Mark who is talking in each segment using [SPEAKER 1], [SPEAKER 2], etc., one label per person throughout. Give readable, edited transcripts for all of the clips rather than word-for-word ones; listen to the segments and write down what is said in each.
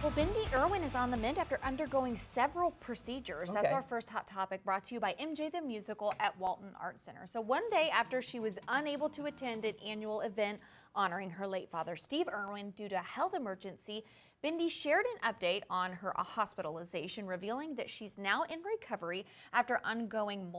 [SPEAKER 1] Well, Bindi Irwin is on the mend after undergoing several procedures. That's our first hot topic, brought to you by MJ the Musical at Walton Arts Center. So one day after she was unable to attend an annual event honoring her late father, Steve Irwin, due to a health emergency, Bindi shared an update on her hospitalization, revealing that she's now in recovery after undergoing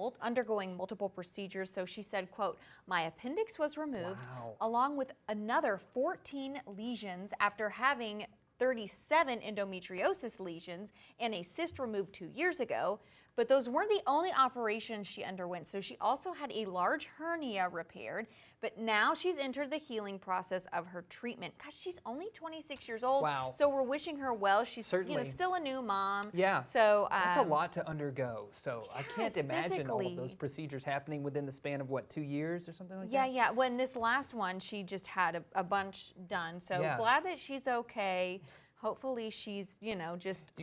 [SPEAKER 1] multiple procedures. So she said, quote, "My appendix was removed along with another 14 lesions after having 37 endometriosis lesions and a cyst removed 2 years ago, but those weren't the only operations she underwent. So she also had a large hernia repaired, but now she's entered the healing process of her treatment. Gosh, she's only 26 years old.
[SPEAKER 2] Wow.
[SPEAKER 1] So we're wishing her well. She's still a new mom.
[SPEAKER 2] Yeah.
[SPEAKER 1] So
[SPEAKER 2] that's a lot to undergo. So
[SPEAKER 1] yes,
[SPEAKER 2] I can't imagine all of those procedures happening within the span of what, 2 years or something like that?
[SPEAKER 1] Yeah. Well, in this last one, she just had a bunch done. So glad that she's okay. Hopefully she's, just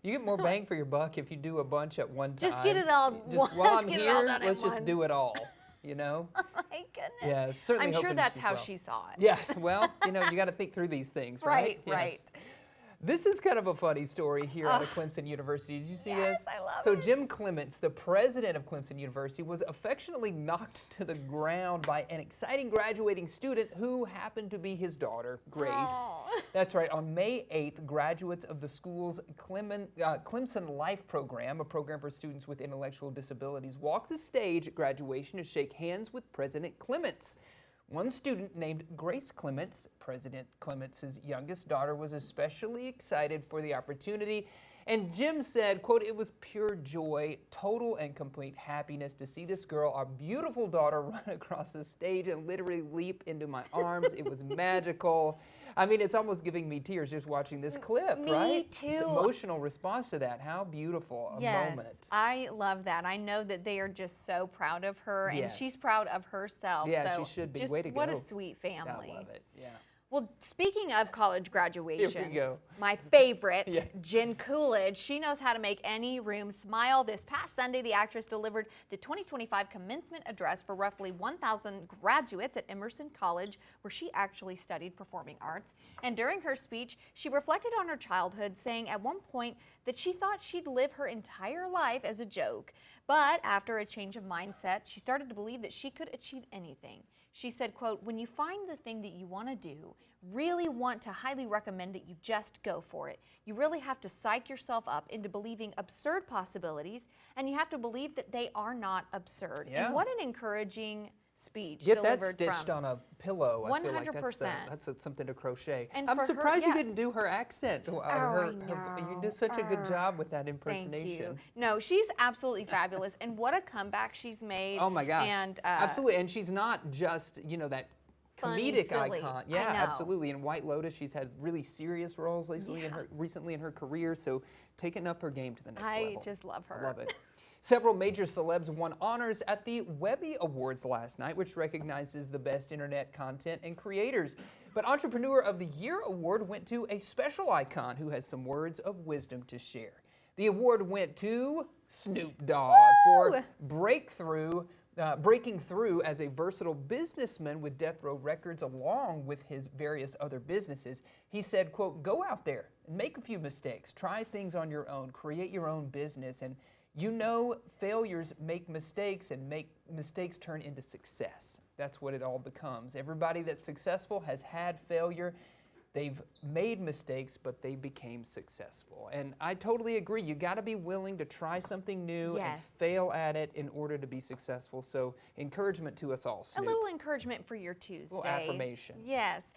[SPEAKER 2] you get more bang for your buck if you do a bunch at one time.
[SPEAKER 1] Just get it all.
[SPEAKER 2] While I'm here, let's just do it all.
[SPEAKER 1] Oh my goodness.
[SPEAKER 2] Yeah, certainly.
[SPEAKER 1] I'm sure that's how she saw it.
[SPEAKER 2] Yes. Well, you got to think through these things, right?
[SPEAKER 1] Right.
[SPEAKER 2] This is kind of a funny story here out of Clemson University. Did you see this?
[SPEAKER 1] Yes, I love
[SPEAKER 2] So
[SPEAKER 1] it.
[SPEAKER 2] Jim Clemens, the president of Clemson University, was affectionately knocked to the ground by an exciting graduating student who happened to be his daughter, Grace.
[SPEAKER 1] Oh.
[SPEAKER 2] That's right. On May 8th, graduates of the school's Clemson Life program, a program for students with intellectual disabilities, walked the stage at graduation to shake hands with President Clements. One student named Grace Clements, President Clements' youngest daughter, was especially excited for the opportunity. And Jim said, quote, "It was pure joy, total and complete happiness to see this girl, our beautiful daughter, run across the stage and literally leap into my arms. It was magical." I mean, it's almost giving me tears just watching this clip, right?
[SPEAKER 1] Me too.
[SPEAKER 2] This emotional response to that. How beautiful a moment.
[SPEAKER 1] I love that. I know that they are just so proud of her, and she's proud of herself.
[SPEAKER 2] Yeah,
[SPEAKER 1] so
[SPEAKER 2] she should be.
[SPEAKER 1] Just,
[SPEAKER 2] way to go.
[SPEAKER 1] what a sweet family.
[SPEAKER 2] I love it. Yeah.
[SPEAKER 1] Well, speaking of college graduations,
[SPEAKER 2] Here we go.
[SPEAKER 1] my favorite, Jen Coolidge, she knows how to make any room smile. This past Sunday, the actress delivered the 2025 commencement address for roughly 1,000 graduates at Emerson College, where she actually studied performing arts. And during her speech, she reflected on her childhood, saying at one point that she thought she'd live her entire life as a joke. But after a change of mindset, she started to believe that she could achieve anything. She said, quote, "When you find the thing that you want to do, really want to highly recommend that you just go for it. You really have to psych yourself up into believing absurd possibilities, and you have to believe that they are not absurd."
[SPEAKER 2] Yeah.
[SPEAKER 1] And what an encouraging speech.
[SPEAKER 2] Get that stitched on a pillow.
[SPEAKER 1] 100%.
[SPEAKER 2] I feel like that's something to crochet.
[SPEAKER 1] And
[SPEAKER 2] I'm
[SPEAKER 1] for
[SPEAKER 2] surprised
[SPEAKER 1] her,
[SPEAKER 2] you didn't do her accent.
[SPEAKER 1] I know.
[SPEAKER 2] You did such a good job with that impersonation.
[SPEAKER 1] Thank you. No, she's absolutely fabulous, and what a comeback she's made.
[SPEAKER 2] Oh my gosh.
[SPEAKER 1] And
[SPEAKER 2] absolutely. And she's not just, that
[SPEAKER 1] funny,
[SPEAKER 2] comedic
[SPEAKER 1] silly.
[SPEAKER 2] icon. Yeah, absolutely. In White Lotus, she's had really serious roles recently in her career, so taking up her game to the next level.
[SPEAKER 1] I just love her.
[SPEAKER 2] I love it. Several major celebs won honors at the Webby Awards last night, which recognizes the best internet content and creators. But Entrepreneur of the Year award went to a special icon who has some words of wisdom to share. The award went to Snoop Dogg for breaking through as a versatile businessman with Death Row Records along with his various other businesses. He said, quote, "Go out there and make a few mistakes, try things on your own, create your own business, and failures make mistakes, and make mistakes turn into success." That's what it all becomes. Everybody that's successful has had failure. They've made mistakes, but they became successful. And I totally agree. You got to be willing to try something new and fail at it in order to be successful. So encouragement to us all, Snoop.
[SPEAKER 1] A little encouragement for your Tuesday.
[SPEAKER 2] A little affirmation.
[SPEAKER 1] Yes.